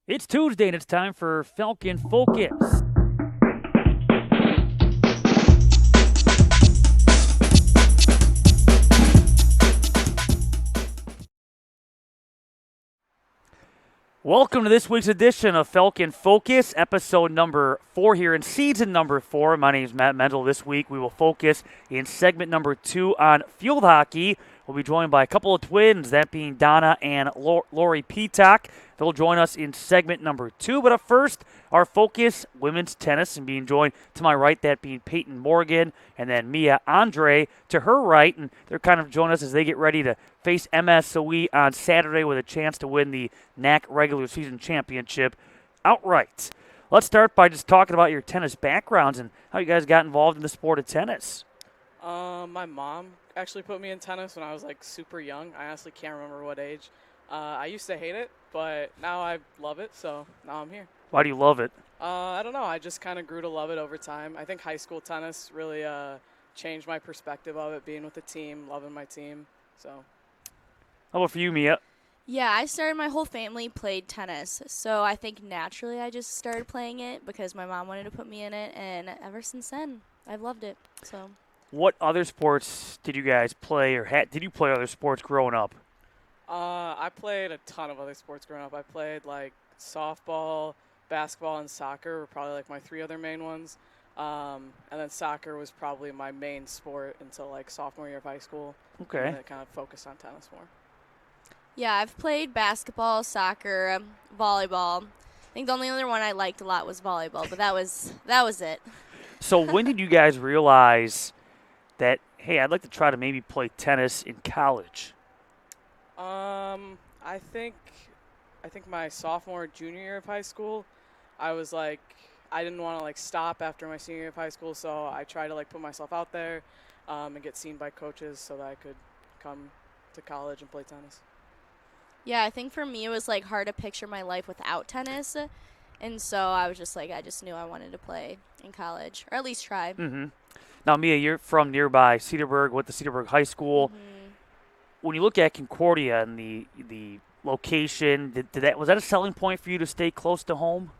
It's Tuesday and it's time for Falcon Focus. Welcome to this week's edition of Falcon Focus, episode number 4 here in season number 4. My name is Matt Mendel. This week we will focus in segment number 2 on field hockey. We'll be joined by a couple of twins, that being Donna and Lori Peacock. They'll join us in segment number 2. But up first, our focus, women's tennis, and being joined to my right, that being Peyton Morgan, and then Mia Andre to her right. And they're kind of joining us as they get ready to face MSOE on Saturday with a chance to win the NAC regular season championship outright. Let's start by just talking about your tennis backgrounds and how you guys got involved in the sport of tennis. My mom actually put me in tennis when I was like super young. I honestly can't remember what age. I used to hate it, but now I love it, so now I'm here. Why do you love it? I don't know. I just kind of grew to love it over time. I think high school tennis really changed my perspective of it, being with the team, loving my team. So. How about for you, Mia? Yeah, I started my whole family played tennis, so I think naturally I just started playing it because my mom wanted to put me in it, and ever since then, I've loved it. So. What other sports did you guys play, or did you play other sports growing up? I played a ton of other sports growing up. I played like softball, basketball, and soccer were probably like my 3 other main ones. And then soccer was probably my main sport until like sophomore year of high school. Okay. And then kind of focused on tennis more. Yeah, I've played basketball, soccer, volleyball. I think the only other one I liked a lot was volleyball, but that was it. So when did you guys realize that, hey, I'd like to try to maybe play tennis in college? I think my sophomore, junior year of high school, I was like, I didn't want to like stop after my senior year of high school, so I tried to like put myself out there and get seen by coaches so that I could come to college and play tennis. Yeah, I think for me it was like hard to picture my life without tennis, and so I was just like, I just knew I wanted to play in college, or at least try. Mm-hmm. Now, Mia, you're from nearby Cedarburg, went to Cedarburg High School. Mm-hmm. When you look at Concordia and the location, was that a selling point for you to stay close to home?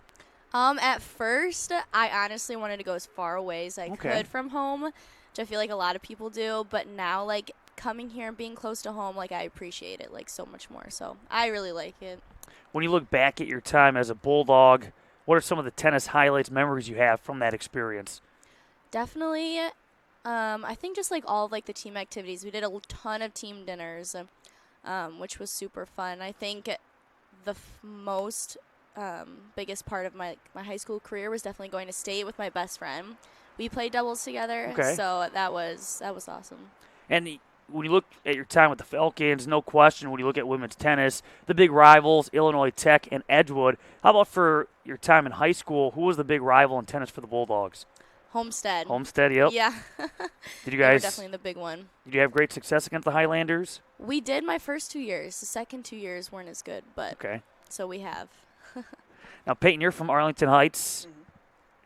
At first, I honestly wanted to go as far away as I could from home, which I feel like a lot of people do. But now, like, coming here and being close to home, like, I appreciate it, like, so much more. So I really like it. When you look back at your time as a Bulldog, what are some of the tennis highlights, memories you have from that experience? Definitely, I think just, like, all of, like, the team activities. We did a ton of team dinners, which was super fun. I think the most biggest part of my high school career was definitely going to state with my best friend. We played doubles together, so that was awesome. And when you look at your time with the Falcons, no question, when you look at women's tennis, the big rivals, Illinois Tech and Edgewood. How about for your time in high school? Who was the big rival in tennis for the Bulldogs? Homestead. Homestead, yep. Yeah. Did you guys? They were definitely the big one. Did you have great success against the Highlanders? We did my first 2 years. The second 2 years weren't as good, but so we have. Now, Peyton, you're from Arlington Heights,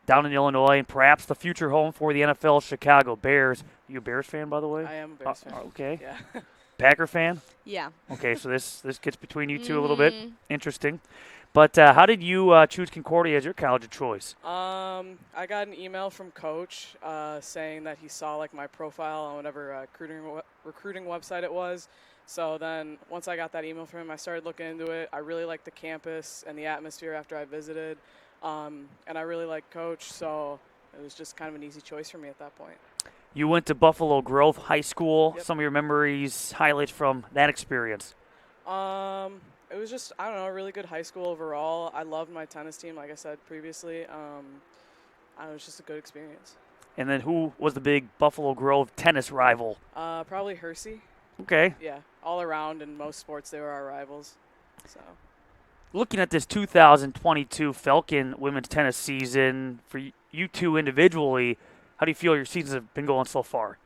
down in Illinois, and perhaps the future home for the NFL Chicago Bears. Are you a Bears fan, by the way? I am a Bears fan. Okay. Yeah. Packer fan? Yeah. Okay, so this gets between you two a little bit. Interesting. But how did you choose Concordia as your college of choice? I got an email from Coach saying that he saw like my profile on whatever recruiting website it was. So then once I got that email from him, I started looking into it. I really liked the campus and the atmosphere after I visited, and I really liked Coach, so it was just kind of an easy choice for me at that point. You went to Buffalo Grove High School. Yep. Some of your memories, highlights from that experience? It was just, I don't know, a really good high school overall. I loved my tennis team, like I said previously. It was just a good experience. And then who was the big Buffalo Grove tennis rival? Probably Hersey. Okay. Yeah, all around in most sports they were our rivals. So. Looking at this 2022 Falcon women's tennis season, for you two individually, how do you feel your seasons have been going so far?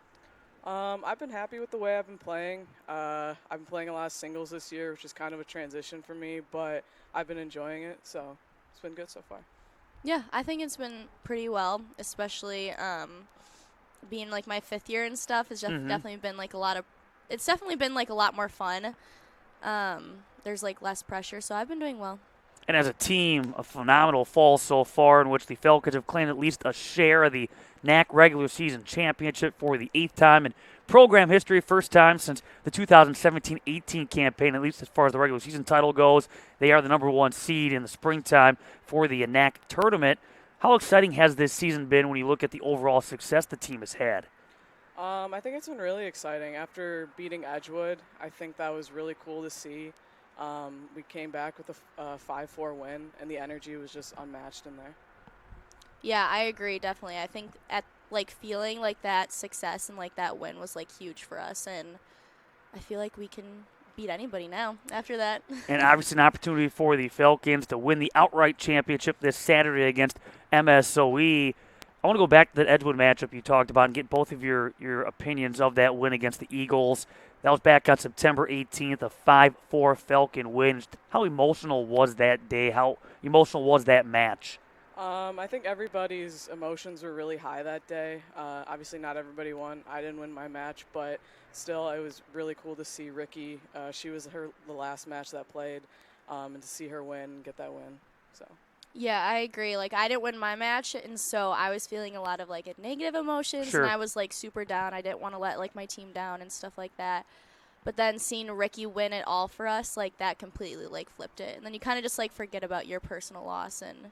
I've been happy with the way I've been playing. I've been playing a lot of singles this year, which is kind of a transition for me, but I've been enjoying it, so it's been good so far. Yeah, I think it's been pretty well, especially being like my 5th year and stuff has definitely been like it's definitely been like a lot more fun. There's like less pressure, so I've been doing well. And as a team, a phenomenal fall so far in which the Falcons have claimed at least a share of the NAC regular season championship for the 8th time in program history, first time since the 2017-18 campaign, at least as far as the regular season title goes. They are the number 1 seed in the springtime for the NAC tournament. How exciting has this season been when you look at the overall success the team has had? I think it's been really exciting. After beating Edgewood, I think that was really cool to see. We came back with a 5-4 win, and the energy was just unmatched in there. Yeah, I agree, definitely. I think feeling like that success and like that win was like huge for us, and I feel like we can beat anybody now after that. And obviously an opportunity for the Falcons to win the outright championship this Saturday against MSOE. I want to go back to that Edgewood matchup you talked about and get both of your opinions of that win against the Eagles. That was back on September 18th, a 5-4 Falcon win. How emotional was that day? How emotional was that match? I think everybody's emotions were really high that day. Obviously, not everybody won. I didn't win my match, but still, it was really cool to see Ricky. She was the last match that played, and to see her win and get that win. So. Yeah, I agree. Like, I didn't win my match, and so I was feeling a lot of, like, negative emotions, Sure. and I was, like, super down. I didn't want to let, like, my team down and stuff like that. But then seeing Ricky win it all for us, like, that completely, like, flipped it. And then you kind of just, like, forget about your personal loss, and,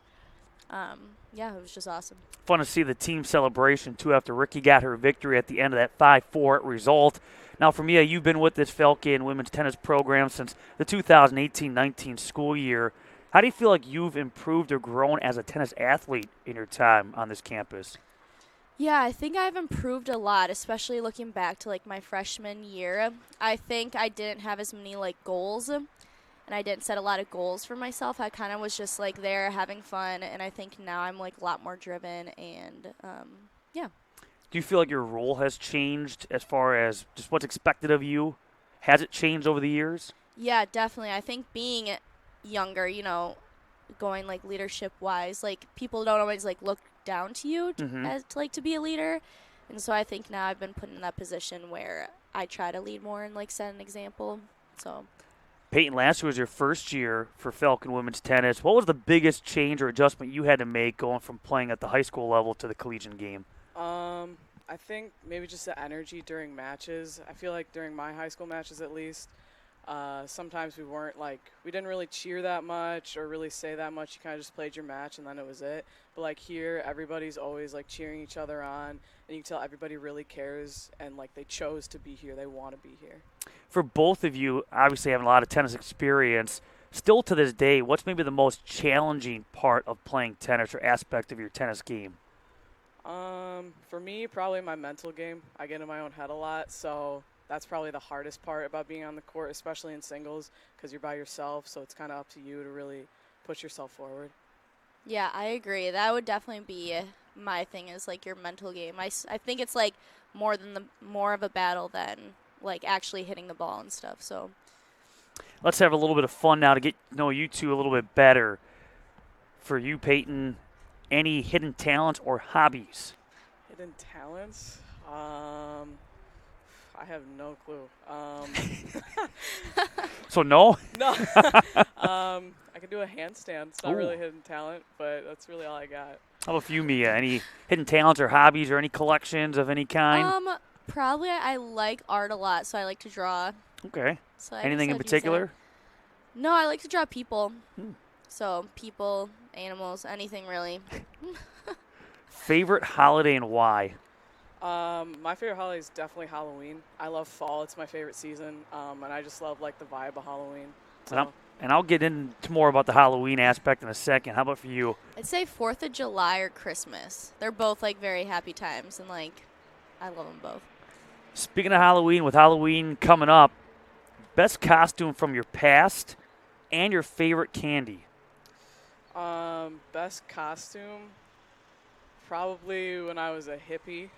yeah, it was just awesome. Fun to see the team celebration, too, after Ricky got her victory at the end of that 5-4 result. Now, for Mia, you've been with this Falcon women's tennis program since the 2018-19 school year. How do you feel like you've improved or grown as a tennis athlete in your time on this campus? Yeah, I think I've improved a lot, especially looking back to, like, my freshman year. I think I didn't have as many, like, goals, and I didn't set a lot of goals for myself. I kind of was just, like, there having fun, and I think now I'm, like, a lot more driven, and, yeah. Do you feel like your role has changed as far as just what's expected of you? Has it changed over the years? Yeah, definitely. I think being younger, going like leadership wise, like people don't always like look down to you to be a leader, and so I think now I've been put in that position where I try to lead more and like set an example. So Peyton, last year was your first year for Falcon women's tennis. What was the biggest change or adjustment you had to make going from playing at the high school level to the collegiate game? I think maybe just the energy during matches. I feel like during my high school matches at least, sometimes we didn't really cheer that much or really say that much. You kind of just played your match and then it was it. But like here, everybody's always like cheering each other on, and you can tell everybody really cares and like they chose to be here. They want to be here. For both of you, obviously having a lot of tennis experience, still to this day, what's maybe the most challenging part of playing tennis or aspect of your tennis game? For me, probably my mental game. I get in my own head a lot, so that's probably the hardest part about being on the court, especially in singles, because you're by yourself, so it's kind of up to you to really push yourself forward. yeah, I agree. That would definitely be my thing, is like your mental game. I think it's like more of a battle than like actually hitting the ball and stuff. So Let's have a little bit of fun now to get to know you two a little bit better. For you, Peyton, any hidden talents or hobbies? Hidden talents? I have no clue. So no? No. I can do a handstand. It's not Ooh. really hidden talent, but that's really all I got. How about you, Mia? Any hidden talents or hobbies or any collections of any kind? probably I like art a lot, so I like to draw. Okay. So I Anything guess in I'd use that. particular? No, I like to draw people. Hmm. So people, animals, anything really. Favorite holiday and why? My favorite holiday is definitely Halloween. I love fall. It's my favorite season, and I just love like the vibe of Halloween. So. And I'll get into more about the Halloween aspect in a second. How about for you? I'd say 4th of July or Christmas. They're both like very happy times, and like I love them both. Speaking of Halloween, with Halloween coming up, best costume from your past and your favorite candy. Best costume, probably when I was a hippie.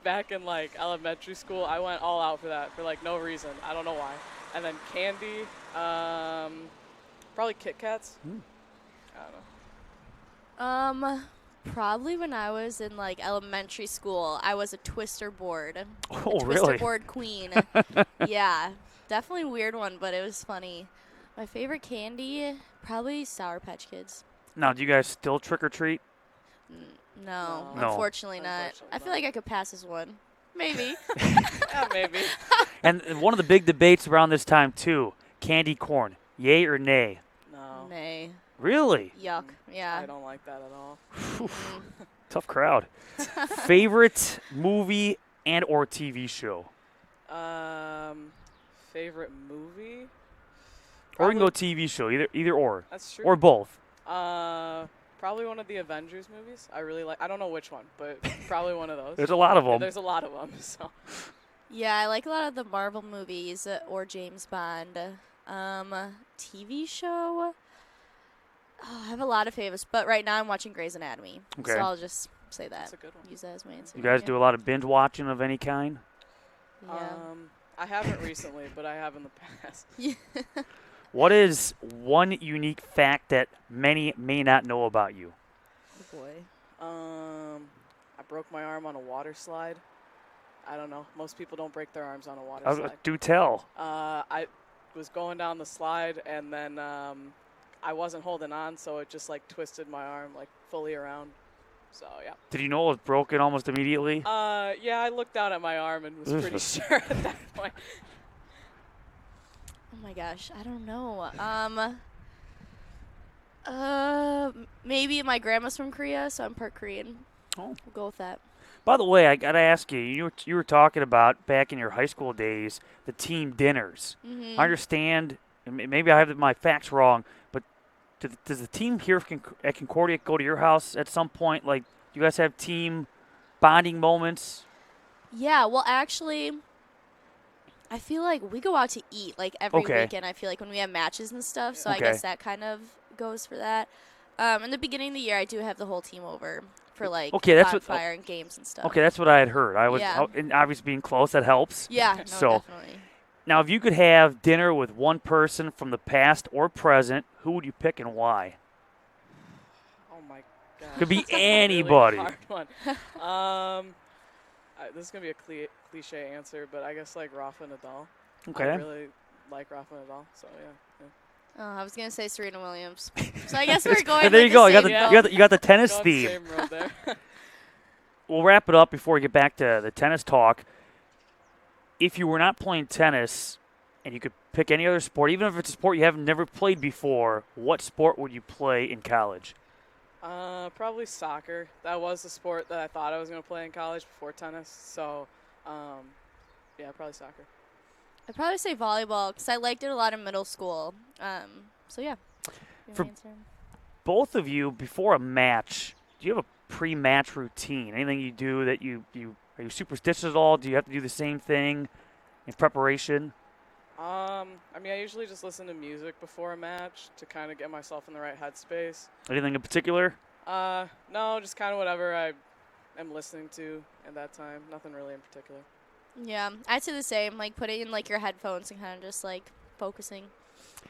Back in like elementary school, I went all out for that for like no reason. I don't know why. And then candy, probably Kit Kats. I don't know. Probably when I was in like elementary school, I was a twister board. Oh, a twister really? board queen. Yeah, definitely a weird one, but it was funny. My favorite candy, probably Sour Patch Kids. Now, do you guys still trick or treat? No, No. unfortunately not. I feel like I could pass as one. Maybe. Yeah, maybe. And one of the big debates around this time too: candy corn, yay or nay? No. Nay. Really? Yuck. Yeah. I don't like that at all. Tough crowd. Favorite movie and or TV show? Favorite movie? Or you can go TV show, either or. That's true. Or both. Probably one of the Avengers movies. I really like. I don't know which one, but probably one of those. There's a lot of Yeah, them. there's a lot of them. So. Yeah, I like a lot of the Marvel movies or James Bond. TV show. Oh, I have a lot of favorites, but right now I'm watching Grey's Anatomy. Okay. So I'll just say that. That's a good one. Use that as my answer. You guys do a lot of binge watching of any kind? Yeah. I haven't recently, but I have in the past. What is one unique fact that many may not know about you? Oh boy. I broke my arm on a water slide. I don't know. Most people don't break their arms on a water slide. Do tell. I was going down the slide, and then I wasn't holding on, so it just like twisted my arm like fully around. So yeah. Did you know it was broken almost immediately? Yeah, I looked down at my arm and was pretty sure at that point. Oh my gosh, I don't know. Maybe my grandma's from Korea, so I'm part Korean. Oh. We'll go with that. By the way, I gotta ask you. You were talking about back in your high school days the team dinners. Mm-hmm. I understand. Maybe I have my facts wrong, but does the team here at Concordia go to your house at some point? Like, you guys have team bonding moments? Yeah, well, actually, I feel like we go out to eat like every weekend. I feel like when we have matches and stuff, so I guess that kind of goes for that. In the beginning of the year, I do have the whole team over for like bonfire and games and stuff. Okay, that's what I had heard. And obviously being close, that helps. Yeah, no, definitely. Now, if you could have dinner with one person from the past or present, who would you pick and why? Oh my god. Could be That's anybody. A really hard one. This is gonna be a cliche answer, but I guess like Rafa Nadal. Okay. I really like Rafa Nadal, so yeah. Oh, I was gonna say Serena Williams. So I guess we're going. There you go. You got the tennis Going theme. Same road there. We'll wrap it up before we get back to the tennis talk. If you were not playing tennis and you could pick any other sport, even if it's a sport you have never played before, what sport would you play in college? Probably soccer. That was the sport that I thought I was going to play in college before tennis. So, yeah, probably soccer. I'd probably say volleyball because I liked it a lot in middle school. So, yeah. For both of you, before a match, do you have a pre-match routine? Anything you do that are you superstitious at all? Do you have to do the same thing in preparation? I mean, I usually just listen to music before a match to kind of get myself in the right headspace. Anything in particular? No, just kind of whatever I am listening to at that time. Nothing really in particular. Yeah, I'd say the same. Like, put it in, like, your headphones and kind of just, like, focusing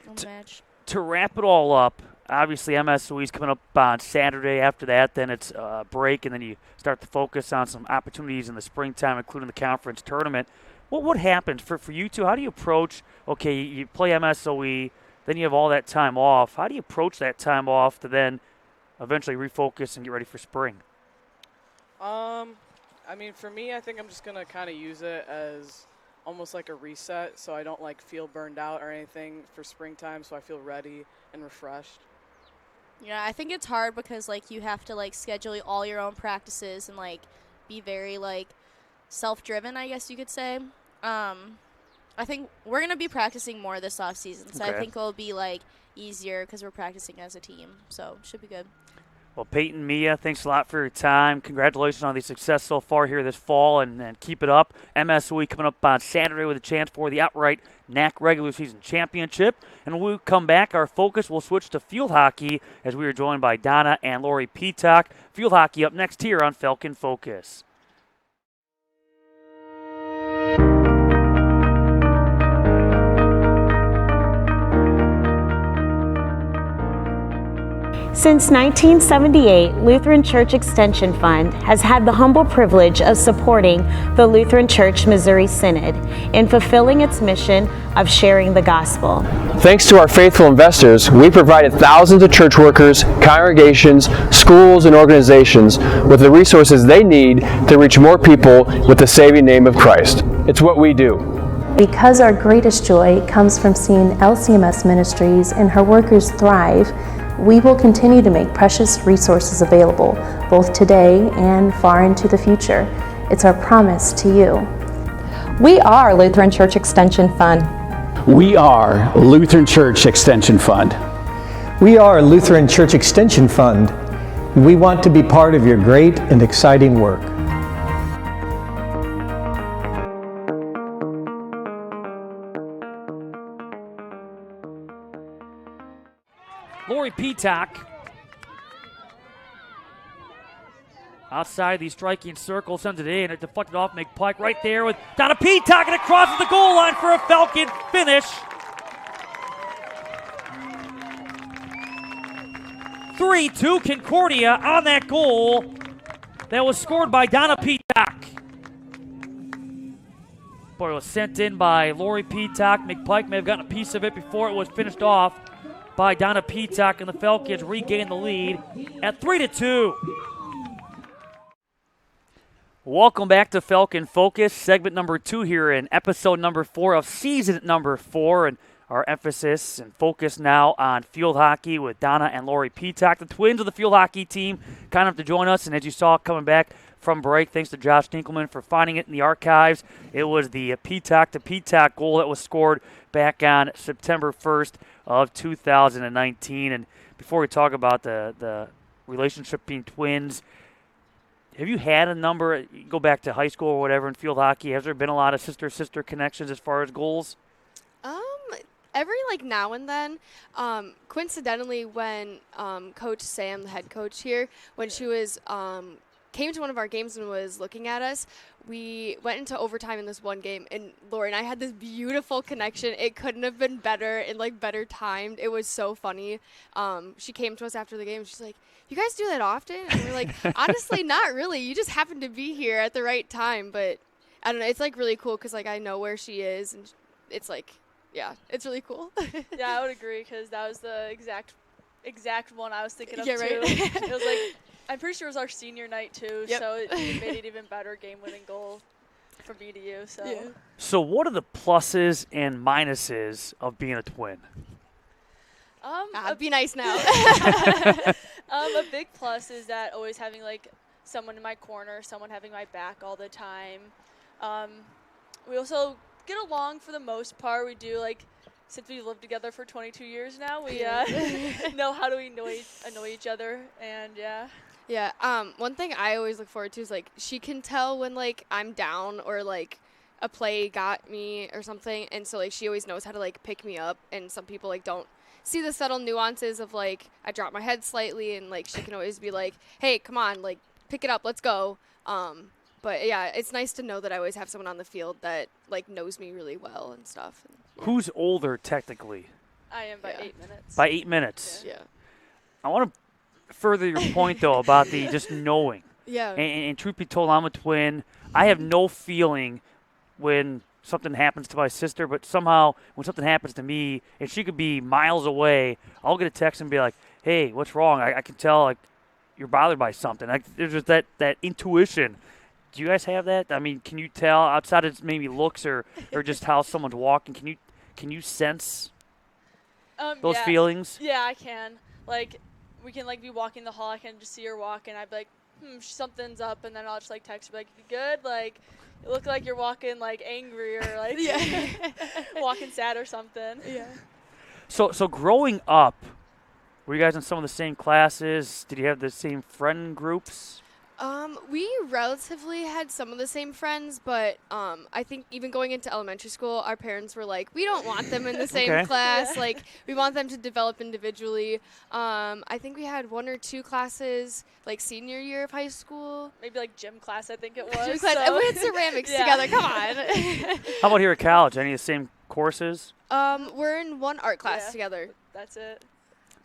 on the match. To wrap it all up, obviously MSOE is coming up on Saturday. After that, then it's a break, and then you start to focus on some opportunities in the springtime, including the conference tournament. What happens for you two? How do you approach, okay, you play MSOE, then you have all that time off. How do you approach that time off to then eventually refocus and get ready for spring? I mean, for me, I think I'm just going to kind of use it as almost like a reset so I don't, like, feel burned out or anything for springtime, so I feel ready and refreshed. Yeah, I think it's hard because, like, you have to, like, schedule all your own practices and, like, be very, like, self-driven, I guess you could say. I think we're going to be practicing more this off season, so I think it'll be, like, easier because we're practicing as a team, so should be good. Well, Peyton, Mia, thanks a lot for your time. Congratulations on the success so far here this fall, and keep it up. MSOE coming up on Saturday with a chance for the outright NAC regular season championship. And when we come back, our focus will switch to field hockey as we are joined by Donna and Lori Peacock. Field hockey up next here on Falcon Focus. Since 1978, Lutheran Church Extension Fund has had the humble privilege of supporting the Lutheran Church Missouri Synod in fulfilling its mission of sharing the gospel. Thanks to our faithful investors, we provided thousands of church workers, congregations, schools, and organizations with the resources they need to reach more people with the saving name of Christ. It's what we do. Because our greatest joy comes from seeing LCMS Ministries and her workers thrive, we will continue to make precious resources available, both today and far into the future. It's our promise to you. We are Lutheran Church Extension Fund. We are Lutheran Church Extension Fund. We are Lutheran Church Extension Fund. We want to be part of your great and exciting work. Lori Peacock outside the striking circle, sends it in. It deflected off McPike right there with Donna Peacock, and it crosses the goal line for a Falcon finish. 3-2 Concordia on that goal that was scored by Donna Peacock. Boy, it was sent in by Lori Peacock. McPike may have gotten a piece of it before it was finished off by Donna Peacock, and the Falcons regain the lead at 3-2. Welcome back to Falcon Focus, segment number 2 here in episode number 4 of season number 4, and our emphasis and focus now on field hockey with Donna and Lori Peacock, the twins of the field hockey team, kind enough to join us. And as you saw coming back from break, thanks to Josh Dinkelman for finding it in the archives, it was the Peacock to Peacock goal that was scored back on September 1st of 2019. And before we talk about the relationship between twins, have you had a number, go back to high school or whatever in field hockey, has there been a lot of sister-sister connections as far as goals? Every now and then, coincidentally, when Coach Sam, the head coach here, when she was came to one of our games and was looking at us, we went into overtime in this one game, and Lori and I had this beautiful connection. It couldn't have been better and better timed. It was so funny. She came to us after the game. She's like, "You guys do that often?" And we're like, "Honestly, not really. You just happened to be here at the right time." But I don't know. It's really cool because I know where she is, and it's yeah, it's really cool. Yeah, I would agree because that was the exact one I was thinking of yeah, too. Right. It was I'm pretty sure it was our senior night too, Yep. so it made it even better game-winning goal from me to you. So. Yeah. So what are the pluses and minuses of being a twin? Be nice now. A big plus is that always having someone in my corner, someone having my back all the time. We also get along for the most part. We do since we've lived together for 22 years now, we know how to annoy each other, and yeah. Yeah. One thing I always look forward to is she can tell when I'm down or a play got me or something, and so she always knows how to pick me up. And some people don't see the subtle nuances of I drop my head slightly, and she can always be "Hey, come on, pick it up, let's go." But yeah, it's nice to know that I always have someone on the field that knows me really well and stuff. Who's older technically? I am by 8 minutes. By 8 minutes. Yeah. I want to further your point though about the just knowing. Yeah. And truth be told, I'm a twin. I have no feeling when something happens to my sister, but somehow when something happens to me, and she could be miles away, I'll get a text and be like, "Hey, what's wrong?" I can tell you're bothered by something. There's just that intuition. Do you guys have that? I mean, can you tell outside of maybe looks or just how someone's walking? Can you sense those feelings? Yeah, I can. We can be walking the hall. I can just see her walk, and I'd be like, something's up, and then I'll just text her "You good? You look like you're walking angry or yeah. walking sad or something." Yeah. So growing up, were you guys in some of the same classes? Did you have the same friend groups? We relatively had some of the same friends, but I think even going into elementary school, our parents were we don't want them in the same class. Yeah. We want them to develop individually. I think we had 1 or 2 classes senior year of high school. Maybe gym class, I think it was. Gym class, and we had ceramics together. Come on. How about here at college? Any of the same courses? We're in one art class together. That's it.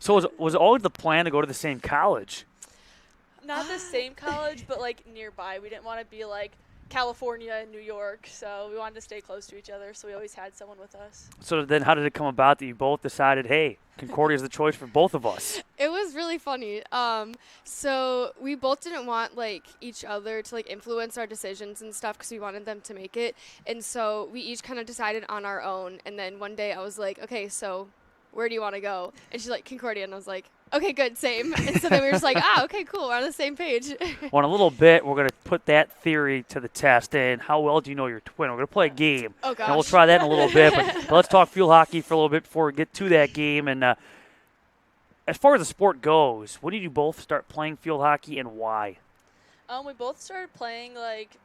So was it always the plan to go to the same college? Not the same college, but like nearby. We didn't want to be like California and New York, so we wanted to stay close to each other, so we always had someone with us. So then how did it come about that you both decided, hey, Concordia is the choice for both of us? It was really funny. So we both didn't want like each other to like influence our decisions and stuff because we wanted them to make it. And so we each kind of decided on our own. And then one day I was like, okay, so where do you want to go? And she's like, Concordia. And I was like, okay, good, same. And so then we were just like, okay, cool, we're on the same page. Well, in a little bit, we're going to put that theory to the test. And how well do you know your twin? We're going to play a game. Oh, gosh. And we'll try that in a little bit. But let's talk field hockey for a little bit before we get to that game. And as far as the sport goes, when did you both start playing field hockey and why? We both started playing like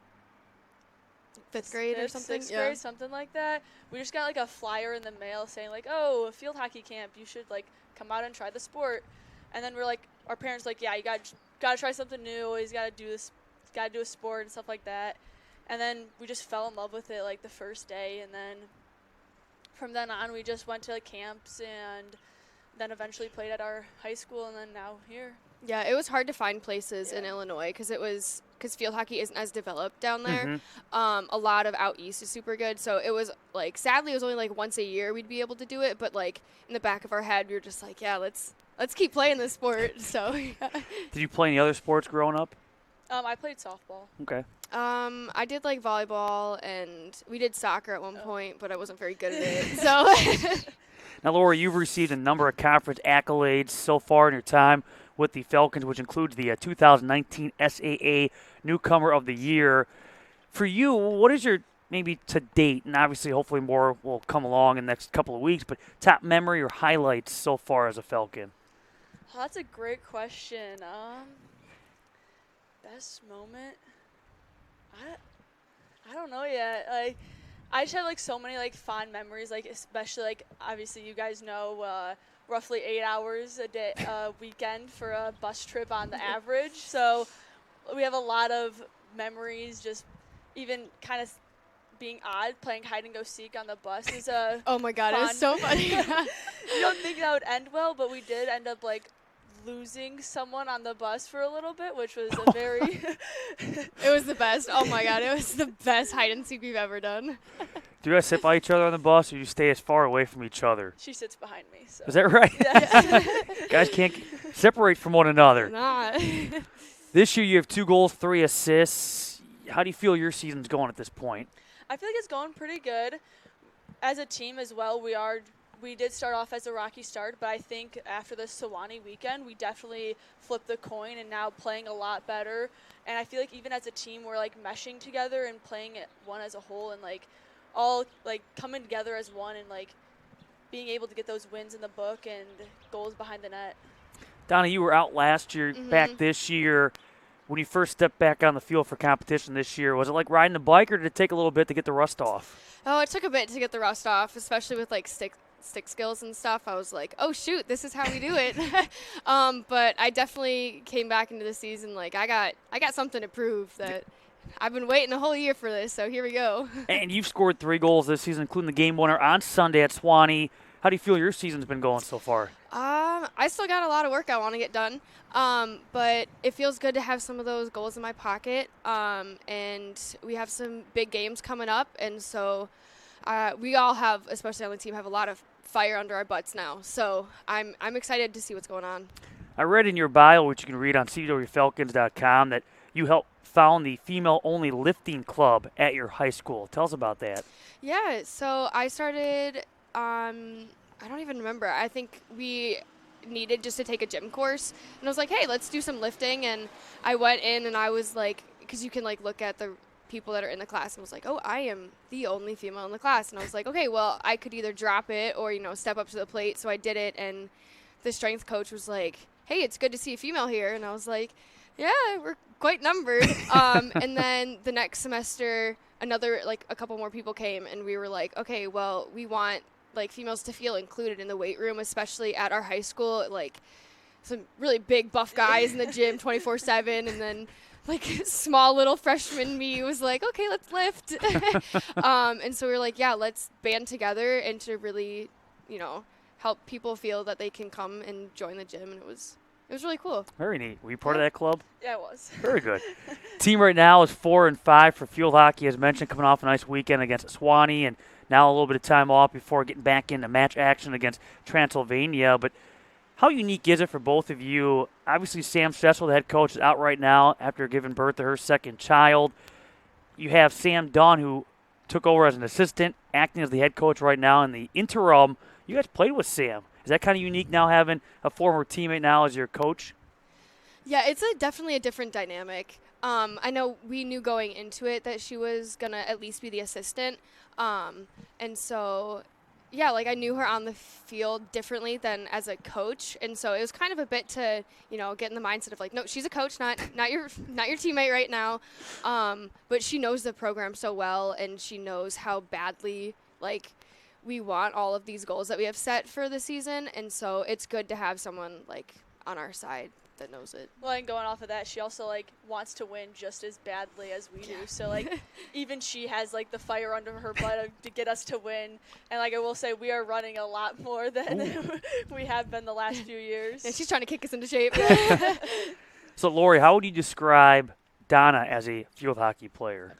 Fifth grade or something? Sixth grade, something like that. We just got like a flyer in the mail saying like, oh, a field hockey camp, you should like come out and try the sport. And then we're like, our parents like, yeah, you gotta try something new. Always gotta do this, gotta do a sport and stuff like that. And then we just fell in love with it like the first day. And then from then on, we just went to like, camps and then eventually played at our high school and then now here. Yeah, it was hard to find places in Illinois because field hockey isn't as developed down there. A lot of out east is super good. So it was like, sadly, it was only like once a year we'd be able to do it. But like in the back of our head, we were just like, yeah, let's keep playing this sport. So yeah. Did you play any other sports growing up? I played softball. Okay. I did like volleyball and we did soccer at one point, but I wasn't very good at it. So. Now, Laura, you've received a number of conference accolades so far in your time with the Falcons, which includes the 2019 SAA Newcomer of the Year. For you, what is your, maybe to date, and obviously hopefully more will come along in the next couple of weeks, but top memory or highlights so far as a Falcon? Oh, that's a great question. Best moment? I don't know yet. Like, I just have like so many like fond memories, like especially like obviously you guys know roughly 8 hours a day weekend for a bus trip on the average. So we have a lot of memories, just even kind of being odd, playing hide and go seek on the bus is a oh my god, it was so funny. You don't think that would end well, but we did end up like losing someone on the bus for a little bit, which was a very it was the best. Oh my god, it was the best hide and seek we've ever done. Do you guys sit by each other on the bus, or do you stay as far away from each other? She sits behind me. So. Is that right? Yeah. Guys can't separate from one another. Not. This year you have 2 goals, 3 assists. How do you feel your season's going at this point? I feel like it's going pretty good. As a team as well, we did start off as a rocky start, but I think after the Sewanee weekend, we definitely flipped the coin and now playing a lot better. And I feel like even as a team, we're like meshing together and playing it one as a whole and like all like coming together as one and like being able to get those wins in the book and goals behind the net. Donna, you were out last year, back this year. When you first stepped back on the field for competition this year, was it like riding the bike, or did it take a little bit to get the rust off? Oh, it took a bit to get the rust off, especially with like stick skills and stuff. I was like, oh shoot, this is how we do it. But I definitely came back into the season like I got something to prove that I've been waiting a whole year for this, so here we go. And you've scored 3 goals this season, including the game winner on Sunday at Sewanee. How do you feel your season's been going so far? I still got a lot of work I want to get done, but it feels good to have some of those goals in my pocket, and we have some big games coming up, and so we all have, especially on the team, have a lot of fire under our butts now, so I'm excited to see what's going on. I read in your bio, which you can read on CUWFalcons.com, that you helped found the female-only lifting club at your high school. Tell us about that. Yeah, so I started, I don't even remember. I think we needed just to take a gym course. And I was like, hey, let's do some lifting. And I went in and I was like, because you can like look at the people that are in the class and was like, oh, I am the only female in the class. And I was like, okay, well, I could either drop it or, step up to the plate. So I did it. And the strength coach was like, hey, it's good to see a female here. And I was like, yeah, we're quite numbered. And then the next semester, a couple more people came, and we were like, okay, well, we want like females to feel included in the weight room, especially at our high school. Like some really big buff guys in the gym 24/7, and then like small little freshman me was like, okay, let's lift. And so we were like, yeah, let's band together and to really, help people feel that they can come and join the gym, and it was really cool. Very neat. Were you part of that club? Yeah, it was. Very good. Team right now is 4-5 for field hockey, as mentioned, coming off a nice weekend against Swanee, and now a little bit of time off before getting back into match action against Transylvania. But how unique is it for both of you? Obviously, Sam Stressel, the head coach, is out right now after giving birth to her second child. You have Sam Dunn, who took over as an assistant, acting as the head coach right now. In the interim, you guys played with Sam. Is that kind of unique now, having a former teammate now as your coach? Yeah, it's definitely a different dynamic. I know we knew going into it that she was going to at least be the assistant. And so, yeah, like I knew her on the field differently than as a coach. And so it was kind of a bit to, get in the mindset of like, no, she's a coach, not your teammate right now. But she knows the program so well, and she knows how badly, like, we want all of these goals that we have set for the season. And so it's good to have someone like on our side that knows it. Well, and going off of that, she also like wants to win just as badly as we do. So like even she has like the fire under her butt to get us to win. And like I will say, we are running a lot more than we have been the last few years. And she's trying to kick us into shape. So Lori, how would you describe Donna as a field hockey player?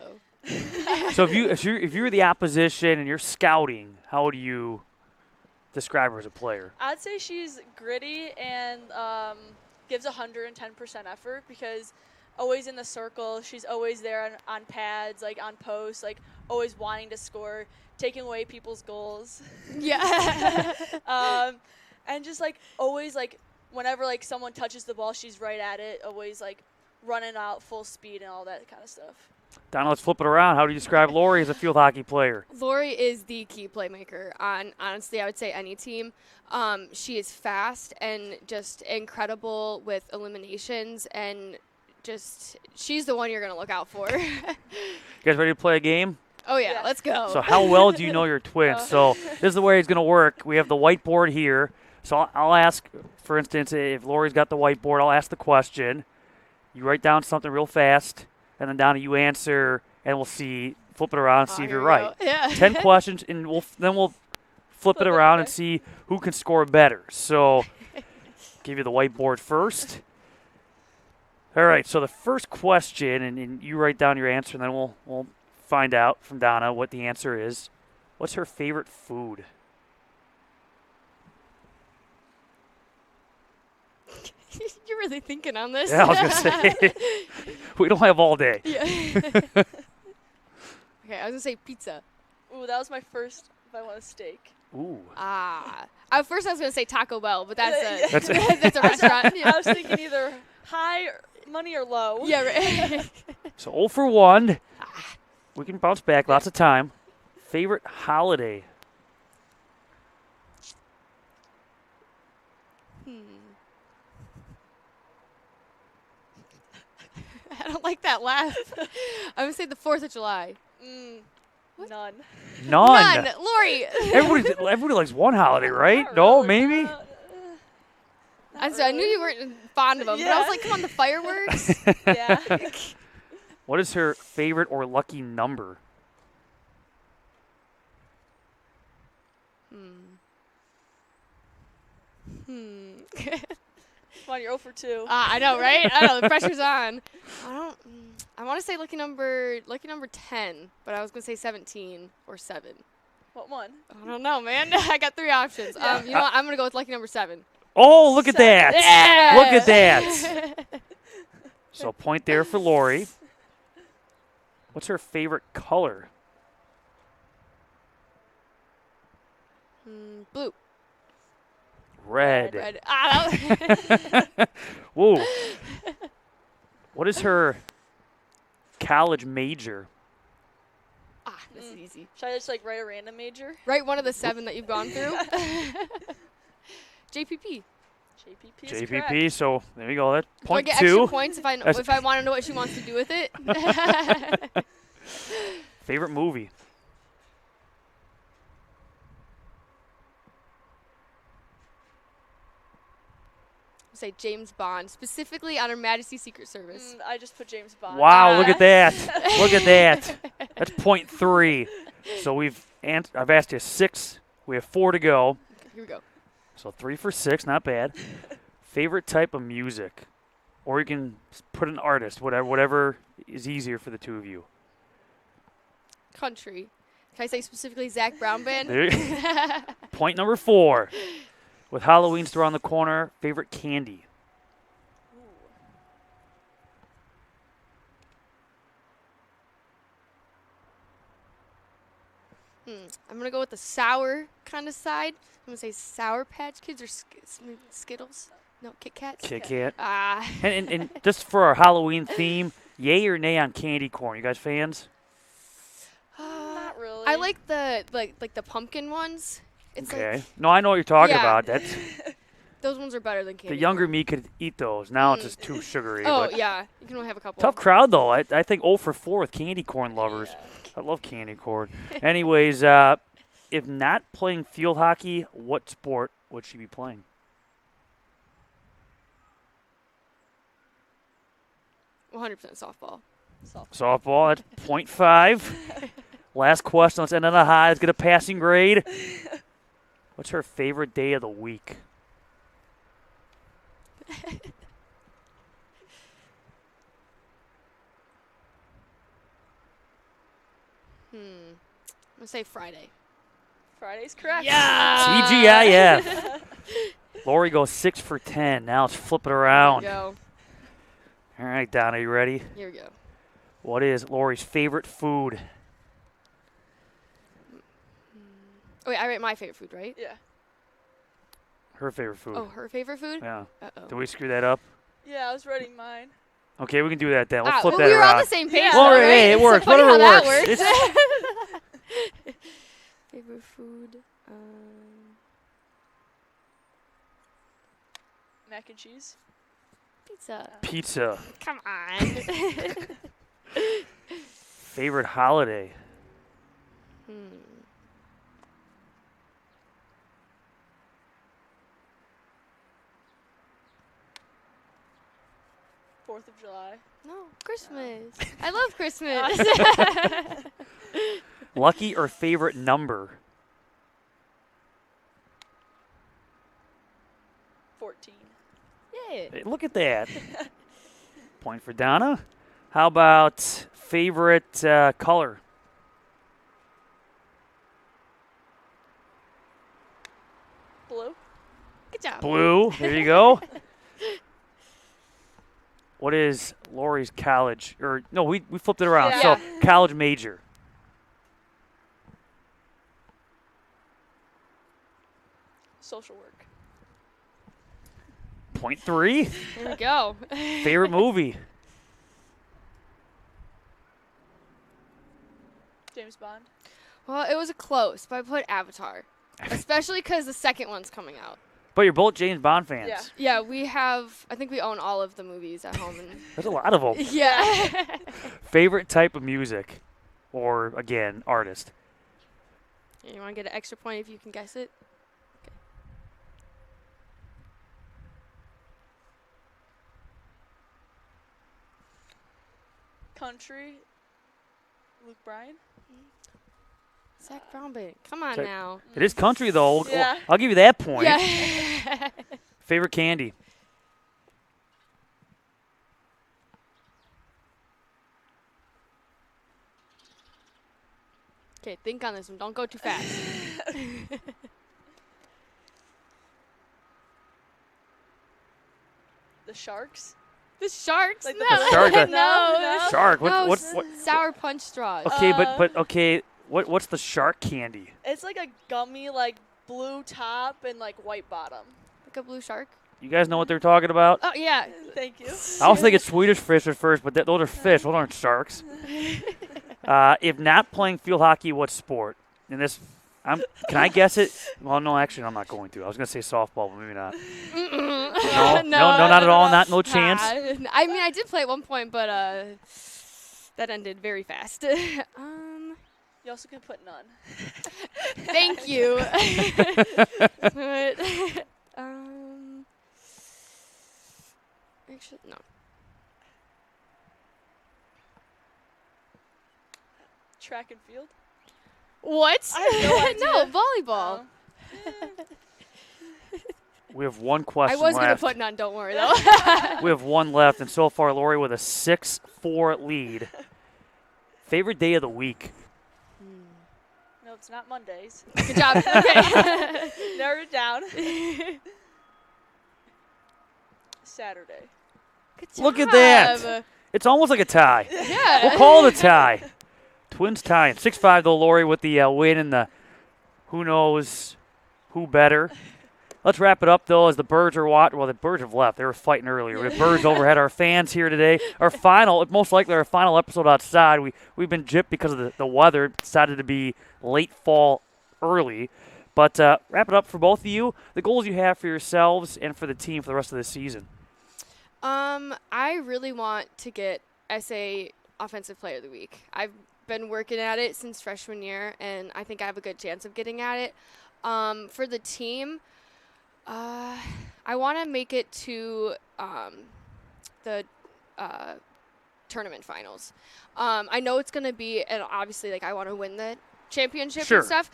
So if you're the opposition and you're scouting, how would you describe her as a player? I'd say she's gritty and gives 110% effort, because always in the circle, she's always there on pads, like on posts, like always wanting to score, taking away people's goals. Yeah. And just like always like whenever like someone touches the ball, she's right at it, always like running out full speed and all that kind of stuff. Donna, let's flip it around. How do you describe Lori as a field hockey player? Lori is the key playmaker on, honestly, I would say any team. She is fast and just incredible with eliminations, and just she's the one you're going to look out for. You guys ready to play a game? Oh, yeah, let's go. So how well do you know your twins? So this is the way it's going to work. We have the whiteboard here. So I'll ask, for instance, if Lori's got the whiteboard, I'll ask the question. You write down something real fast. And then, Donna, you answer, and we'll flip it around and see if you're right. Yeah. 10 questions, and we'll flip it around and see who can score better. So, give you the whiteboard first. All right, so the first question, and you write down your answer, and then we'll find out from Donna what the answer is. What's her favorite food? You're really thinking on this. Yeah, I was going to say. We don't have all day. Yeah. Okay, I was going to say pizza. Ooh, that was my first if I want a steak. Ooh. At first I was going to say Taco Bell, but that's a restaurant. Yeah, I was thinking either high money or low. Yeah, right. So 0 for 1. We can bounce back. Lots of time. Favorite holiday? I don't like that laugh. I'm going to say the 4th of July. None. None. Lori. Everybody likes one holiday, right? No, maybe? I knew you weren't fond of them, but I was like, come on, the fireworks. Yeah. What is her favorite or lucky number? Come on, you're 0 for 2. I know, right? I know, the pressure's on. I want to say lucky number 10, but I was going to say 17 or 7. What one? I don't know, man. I got 3 options. Yeah. You know what? I'm going to go with lucky number 7. Oh, look at that. Yeah! Look at that. So point there for Lori. What's her favorite color? Blue. Red. Red. Whoa. What is her college major? This is easy. Should I just like write a random major? Write one of the 7 that you've gone through. JPP. JPP is JPP, correct. so there you go. That's point do I get 2. extra points if I want to know what she wants to do with it? Favorite movie? Say James Bond, specifically on Her Majesty's Secret Service. I just put James Bond. Wow, look at that. Look at that. That's point 3. So I've asked you 6. We have 4 to go. Okay, here we go. So 3 for 6, not bad. Favorite type of music? Or you can put an artist, whatever is easier for the two of you. Country. Can I say specifically Zach Brown Band? Point number 4. With Halloween still around the corner, favorite candy? I'm going to go with the sour kind of side. I'm going to say Sour Patch Kids or Skittles. No, Kit Kats. Kit Kat. Ah. And just for our Halloween theme, yay or nay on candy corn? You guys fans? Not really. I like the the pumpkin ones. It's Okay. like, No, I know what you're talking Yeah. about. That's those ones are better than candy. the younger corn. me could eat those. Now it's just too sugary. Oh, but yeah. You can only have a couple. tough crowd though. I think 0 for 4 with candy corn lovers. I love candy corn. Anyways, if not playing field hockey, what sport would she be playing? $100% softball. Softball. That's .5. Last question. Let's end on a high. Let's get a passing grade. What's her favorite day of the week? I'm going to say Friday. Friday's correct. Yeah. TGIF. Lori goes 6 for 10. Now let's flip it around. Here we go. All right, Donna, you ready? Here we go. What is Lori's favorite food? Oh, wait, I write my favorite food, right? Yeah. Her favorite food. Oh, her favorite food? Yeah. Uh-oh. Did we screw that up? Yeah, I was writing mine. Okay, we can do that then. Let's Ah, flip well, that we were around. on the same page, Well, though, hey, right? it works. So funny Whatever how that works. works. Favorite food? Mac and cheese. Pizza. Pizza. Come on. Favorite holiday? 4th of July. No, Christmas. I love Christmas. Lucky or favorite number? 14. Yeah. Hey, look at that. Point for Donna. How about favorite color? Blue. Good job. Blue. There you go. What is Lori's college? Or no, we flipped it around. Yeah. So college major. Social work. .3. There we go. Favorite movie? James Bond. Well, it was a close, but I put Avatar. Especially because the second one's coming out. But you're both James Bond fans. Yeah. Yeah, we have, I think we own all of the movies at home. And There's a lot of them. yeah. Favorite type of music? Or, again, artist? You want to get an extra point if you can guess it? Okay. Country. Luke Bryan. Zach Brown Band. Come on Zach- now. It is country, though. Yeah. I'll give you that point. Yeah. Favorite candy? Okay, think on this one. Don't go too fast. The Sharks. The Sharks? Like no. the Shark, no. Shark. No, What? Sour Punch Straws. Okay, but okay. What's the shark candy? It's like a gummy, like blue top and like white bottom. Like a blue shark? You guys know what they're talking about? Oh, yeah. Thank you. I was thinking Swedish fish at first, but those are fish. Those aren't sharks. If not playing field hockey, what sport? And this, can I guess it? Well, no, actually, I'm not going to. I was going to say softball, but maybe not. No, not at all. No chance. I mean, I did play at one point, but that ended very fast. You also can put none. Thank you. But, actually, no. Track and field. What? I have no idea. No, volleyball. We have one question I was going to left. put none, don't worry, though. We have one left, and so far, Lori with a 6-4 lead. Favorite day of the week? No, it's not Mondays. Good job. Okay. Narrowed it down. Saturday. Good job. Look at that. It's almost like a tie. Yeah. We'll call it a tie. Twins tying. 6-5, though, Lori, with the win and the who knows who better. Let's wrap it up, though, as the Birds are watching. Well, the Birds have left. They were fighting earlier. The Birds overhead our fans here today. Most likely our final episode outside. We've been gypped because of the weather. It decided to be late fall early. But wrap it up for both of you. The goals you have for yourselves and for the team for the rest of the season. I really want to get SA Offensive Player of the Week. I've been working at it since freshman year, and I think I have a good chance of getting at it. For the team, I want to make it to the tournament finals. I know it's going to be, and obviously, like, I want to win the championship and stuff.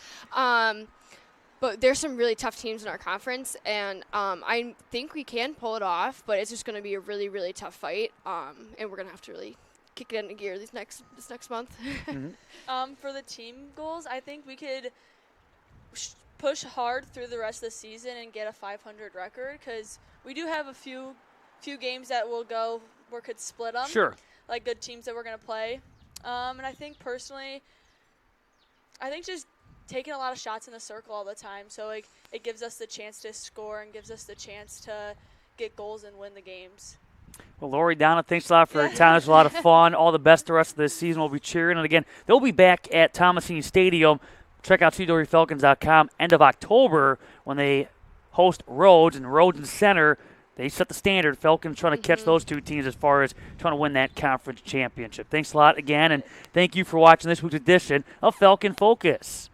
But there's some really tough teams in our conference, and I think we can pull it off, but it's just going to be a really, really tough fight, and we're going to have to really kick it into gear this next month. For the team goals, I think we could push hard through the rest of the season and get a 500 record, because we do have a few games that will go where could split them. Sure. Like good teams that we're going to play. And I think personally, just taking a lot of shots in the circle all the time. So like it gives us the chance to score and gives us the chance to get goals and win the games. Well, Lori, Donna, thanks a lot for your time. It was a lot of fun. All the best the rest of this season. We'll be cheering. And again, they'll be back at Thomasini Stadium. Check out CUWFalcons.com end of October when they host Rhodes, and Rhodes and Center. They set the standard. Falcons trying to catch those two teams as far as trying to win that conference championship. Thanks a lot again, and thank you for watching this week's edition of Falcon Focus.